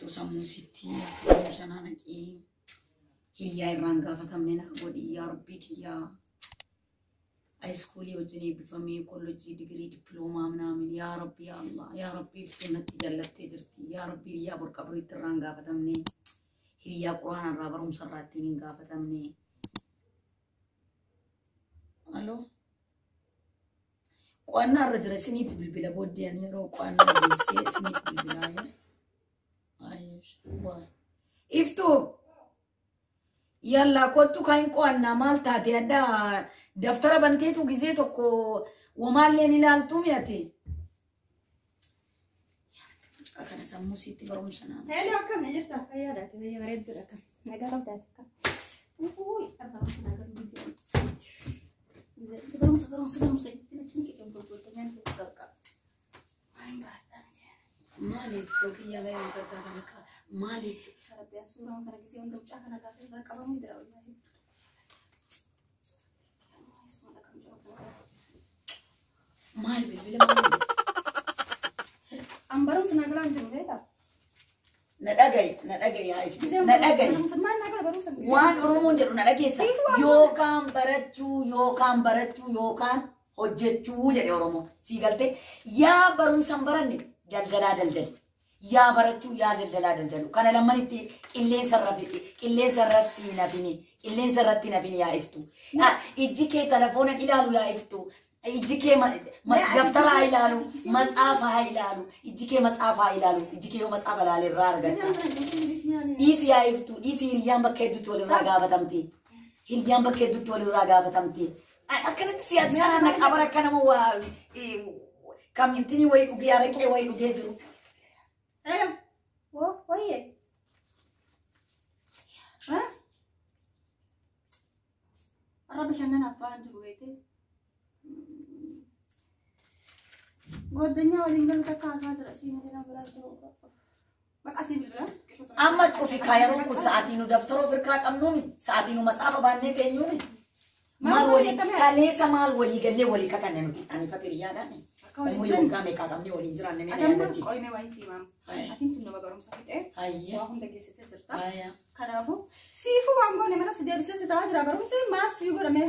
iftu samusitti akka sana naqi hiriyaa irraan gaafatamne na godhi yaa rabbii kiyyaa high school wajjin bifamee college degree diploma namni yaa rabbi ya Allah yaa rabbi iftu natti jallattee jirti yaa rabbi hiriyaa bor qabriitti irraan gaafatamne hiriyaa quraana irraa barumsa irraatti hin gaafatamne allo qonna irra jira siniif bilbila booddeen yeroo qonna geessee siniif bilbilaa ayesh waa iftu yalla kottu kain qonna maal taate adda daftara banteetu gizee tokko wamaalleen ilaaltu mi'ati akana sammuusitti barumsa naa hello akkam jirta fayyaadhaati fayya bareeddudha akkam nagaram taate akkam uy barumsa nagaru barumsa itti chinqi kan bobbotanyaan tokko maaliif tokkiyyaa mee wanta kana maaliif rabbiya suuraa kana gisee hunda mucaa kana gaafa irraa qabamu jira wallahi maal bilbila ambarum senagalan jumleta na dhagay yaa ifti na dhagay waan oromoon jedhu na dhageessa yookaan barachuu yookaan hojjechuu jedhe oromoo sii galte yaa barumsan baranne daldalaa daldal yaa barachuu yaa daldalaa daldalu kana lamanitti qilleensa irratti nafini yaa iftu ijji kee telefoona ilaalu yaa iftu ijji kee daftara ilaalu matsaafaa ilaalu ijji kee matsaafaa ilaalu ijji kee yoo matsaafaa ilaale irraa argata dhiisi yaa iftu dhiisi hiriyyaan bakka hedduutti walirraa gaafatamti akkanatti siyaasa na qabara akka nama waa kamintini wayi dhugee araqee wayi dhugee jiru oye araba shannan afaan jiru beekte godanya waliin galu takka haasaa jira si madina biraa jiru baqa si bilbila amma cufi kaayaroon kun sa'aatiin daftara ofirkaa qabnuumi sa'aatiin matsaafa baannee teenyuumi maal walii kaleessa maal walii gallee walii kakanne nuti ani fatiriyaadhaani umurii waggaa meeqaa qabnee waliin jiraanne mee yaadachiisa qoyme waan siimam atiin tun nama barumsa fixee waa hunda geessitee jirta kanaafu siifu waan goone mana si deebisee si ta'a jira barumsi maas si godhame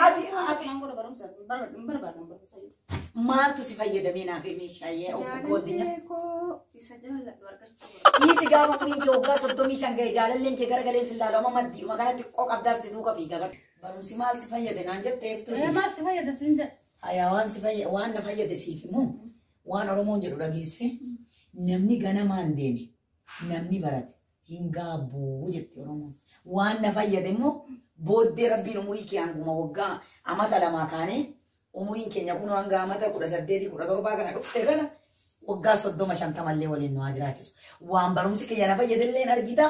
ati godha barumsa barbaadan barumsa maaltu si fayyadamee naaf meeshaalee godhinya isa jaalladhu argachuu dhiisi gaafa kuniin kee waggaa 35 ga'e jaalalleen kee garagaleen si ilaalama maddii makana xiqqoo qabdaarsituu qabii gabar barumsi maal si fayyade naan jettee iftuuti maal si fayyada siin jedhe hayaa waan na fayyade siif immoo waan oromoon jedhu dhageesse namni ganamaan deeme namni barate hin gaabbuu jetti oromoon waan na fayyade immoo booddee rabbiin umurii kee hanguma waggaa amata lamaa kaanee umuriin keenya kun hanga amata 18 17 kana dhufte kana waggaa 35 mallee waliin nu jiraachisu waan barumsi kee na fayyadillee argita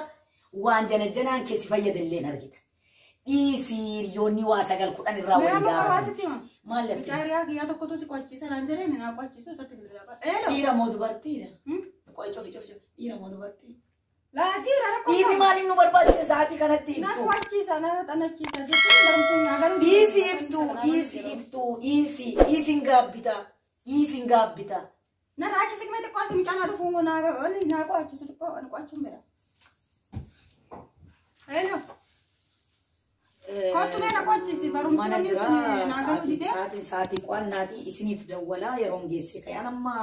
waan janajjanaan kee si fayyadillee argita dhiisiriyoonni waa 9 irraa waliin gaafatu maalatti jaariyaa kiyyaa tokkotu si qochisa naan jedhee ni naa qochisu isatti bilbila dhiira moo dubartiidha qochoofi dhiira moo dubartii laa dhiira dhiirri maaliif nu barbaachise sa'aatii kanatti iftu na qochisa na xanachiisa jechuun barumsi naa garuu dhiisiin gaabbita na raachisi kime xiqqoo si mucaan dhufuun naa qochisu xiqqoo na qochuun bira hello mana jira sa'aatii qo'annaati isiniif dawwalaa yeroon geesse kayaan amma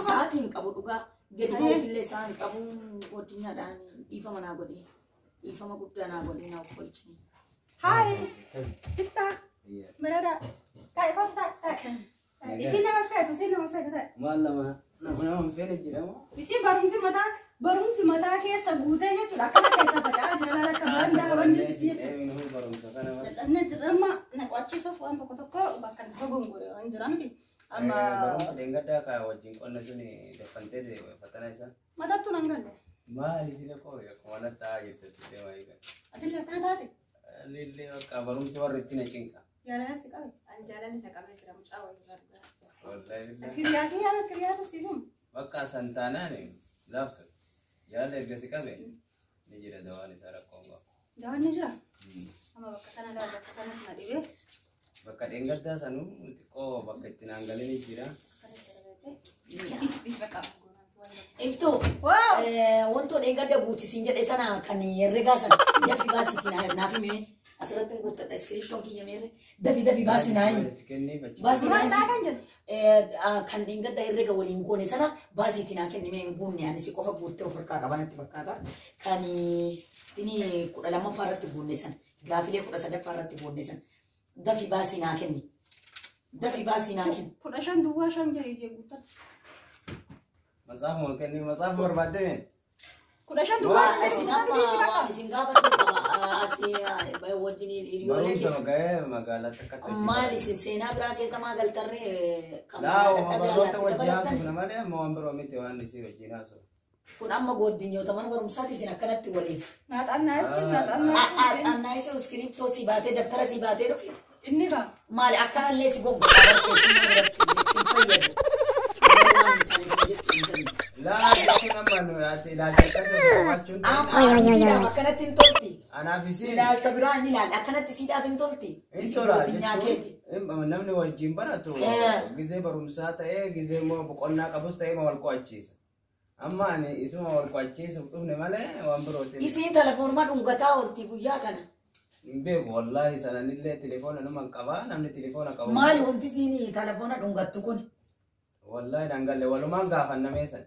sa'aatiin qabu dhugaa gadi ba'uufillee isaan qabuun godinyaadhaan dhiifama naa godhe dhiifama guddaa naa godhe naa uffolchine. Hai, Tifta, Merada, Kai Kota, isi nama fetu. Malam, nama fetu je nama. Isi barumsi mata keessa guutee jechuudha kana keessa faca'aa jira laala kaban daa Minum barumsa kana. Anne jirama na qochisuuf waan tokko bakka gogongore waan jira miti. Amma barumsa dengada ka wajjin qonna suni defante de fatana isa. Madattu nan galle. Maali sila ko ya ko wana taa jette de waiga. Adilla kana taate. Lille ka barumsa warri itti na cinka. Yaalaa si qabe ani jaalani ta qabee jira mucaa wayii gargaara. Wallahi. Kiriyaa siifum. Bakka santaanaa ne laaftu. Yaala erga si qabe ni jira dawaan isaa rakkoonga. Dawaan ni jira. Amma bakka kana daa bakka kana na dhibee. Bakka deengaddaa sanuu xiqqoo bakka itti naangalee ni jira. Kana jira beekte. Bakka Iftu. Wanto dengar dia buti sinja di sana kan yerga sana. Dia fi basi tina nafi me. Asal tunggu tak deskripsi ki yamere. Davi basi naik. Basi naik kan. Kan dengar da yerga walin ko ne sana basi tina ken me bunni ani si kofa butte ofar ka kabana tibakada. Kani tini kuda lama farat bunni sana. Gafile kuda sada farat bunni sana. Davi basi naken ni. Davi basi naken. Kuda shan dua shan jadi dia gutat. Masaaf mungkin ni masaaf berbeda. Kuda shan dua. Singapura ati wajib ni Baru sama gaya magala tekat. Mali sena berake sama gal terre. Lah, baru tu wajah sebenarnya mau ambil omit tuan di sini Cina so. Kun amma godinyo taman barum sati sina kanatti walif. Nat anna ise scripto si bate daftara si bate rofi. Inni ka. Mali akana lesi go. Lah, itu nama nu ati dah cakap macam apa kanatti tolti. Anak visi. Ila kabira ni la kanatti sida bin tolti. Itu lah. Namni wajib bara tu. Gize barumsa tae gize mo bukonna kabus tae mo walko achis. Amma ni isu mo walko achis tu ne male wambro te. Isi telefon ma dungata olti guya kana. Be wallahi sana nille telefon anu mangkaba namni telefon akaba. Mali honti sini telefon dungattu kun. Wallahi dangalle walu manga fanna mesan.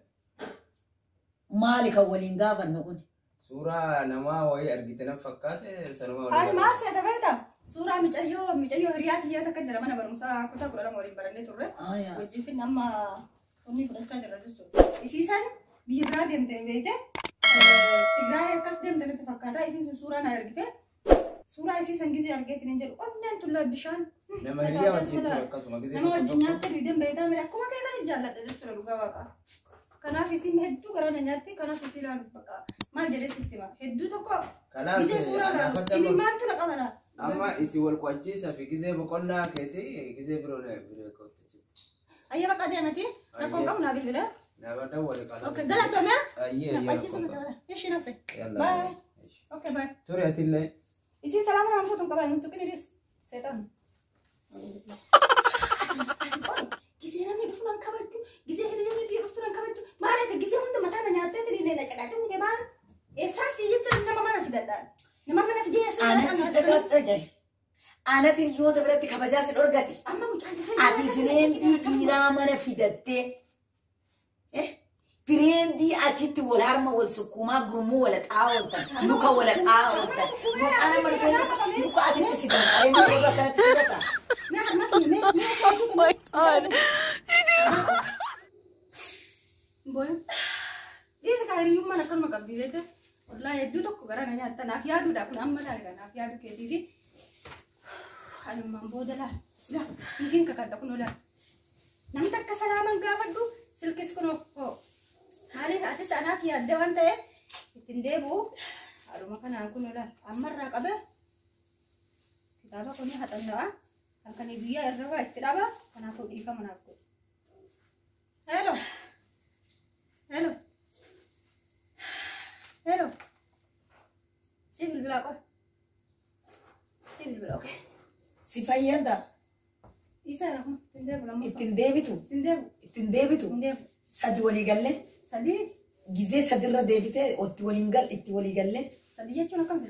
Mali ka walin gafan kun. Surah nama wai argitana fakkate sanuma. Ani ma se da beda. Surah micayo riyat ya tak jara mana barumsa aku tak kurang orang barane turre. Wajib fin nama uni beranca jara justu. Isisan bira dem bete. Tigra kas dem tene fakkata isi surah na argite. Surah isi sangizi argite ninjal onnen tulla bishan. Nama riya wajib kas magizi. Nama wajib nyate dem beta mere aku makai kan jalla da justu luga waka. Kana fisi meddu karana nyate kana fisi la bakka. Ma jere sistema. Heddu to ko. Kana se ana fatta. Ini mantu na kamera. Amma isi wal kwachi sa fi gize bukonna kete gize bro ne bro ko tichi. Ayya baka dia mati. Rakon kamu nabil bila. Na bada wale kala. Okay, dala to me. Ayya. Kwachi sama dala. Yeshi nafsi. Bye. Okay, bye. Turi atille. Isi salamu na mfutum kabay untuk ini dis. Setan. Gize na mi dufunan kabatu. Gize hele mi dufunan kabatu. Mare te gize hunde mata na nyate te ni na chakatu nge ban. Esasi yitu na mama na fidada. Ana sejak Ana tiriyo te berarti kabaja se dorgati. Ati firendi dira mana fidatte. Firendi achitti wal harma wal sukuma grumu wal taawta. Luka wal taawta. Ana marfe luka asitti sidan. Ay ma roga kana sidata. Oh my god. Boy. Dia sekali yuma nak kan makabdi bete. Wallahi itu tak kerana nyata nafiadu dah pun amma dah kan nafiadu ke TV. Anu mambo dah lah. Dah, sihing kakak dah pun dah. Nanti tak kesalaman gawat tu silkis kono. Oh, hari hati sana nafiad dewan teh. Itinde bu. Aru makan aku dah. Ammar rak abe. Kita apa koni hatan dah. Angkani dia erwa tidak apa. Karena aku ifa mana aku. Hello. Hello. Hello. Sibil bila apa? Sibil bila oke. Si fayyanda. Isa aku tinde bila mau. Itindebitu. Itindebitu. Sadi wali galle. Sadi. Gize sadirra debite otti wali gal itti wali galle. Sadi ya cuma kan sih.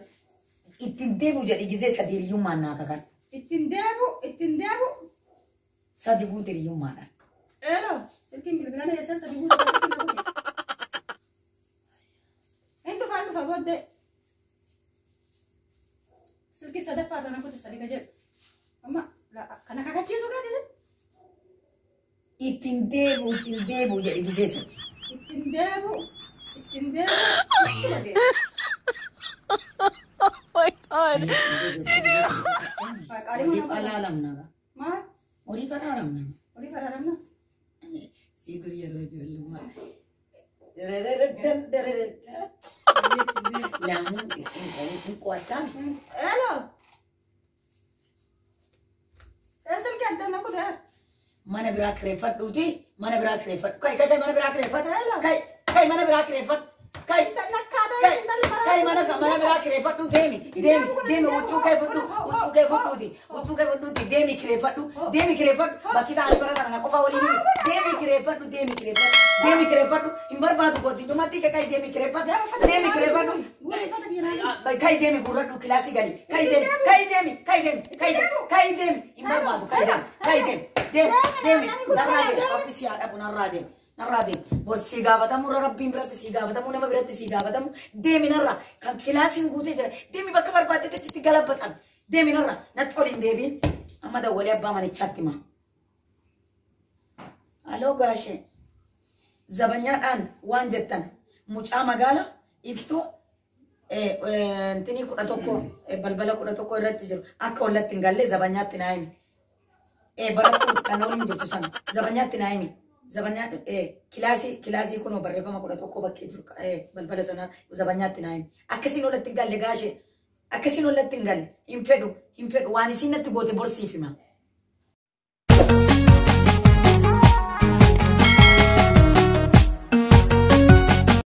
Itindebu jadi gize sadiri yumana kakan. Itindebu. Sadi gutiri yumana. Hello. Silkin bila na yasa sadi gutiri. Endo favor de silki sada fara na ko tsali gaje amma la kana kaka kiso ga de itindebu jadi gize sadi itindebu Oh my god. Ori palalam naga. Ma Ori palaram naga. Ori fararam na Sidur ya rojo luma. Lamun itu kuatam. Hello. Silki ada na ko da Mana berak refat duti, mana berak refat. Kai mana berak refat. Kai mana berak refat. Kai mana bira kirefadhu demi wuchuu kee fudhuuti demi kirefadhu bakki taa'anii bara kana qofa waliin demi kirefadhu hin barbaadu gooti dhumatti kai demi kirefadhu kai demi gurradhu kilaasii gali kai demi hin barbaadu kai demi narraa deema ofiisi haa dhabu narraa deema borsi gaafatamu rabbiin biratti si gaafatamu nama biratti si gaafatamu deemi narra kan kilaasiin guutee jira deemi bakka barbaadde itti galabbatan deemi narra natti oliin deebiin amma dawwalee abbaa manichaatti ma aloo gaashee zabanyaadhaan waan jettan mucaa magaala iftuu intini 11 balbala 11 irratti jiru akka wallatti hin galle zabanyaatti naa himi barattuu kan waliin jirtu sana zabanyaatti naa himi Zabanya kilasi kuno barreeffama 11 bakkee jiru balbala sana zabanyaatti naa himi akkasiin wallatti hin galle gaashee akkasiin wallatti hin galle hin fedhu waan isin natti goote borsiif hima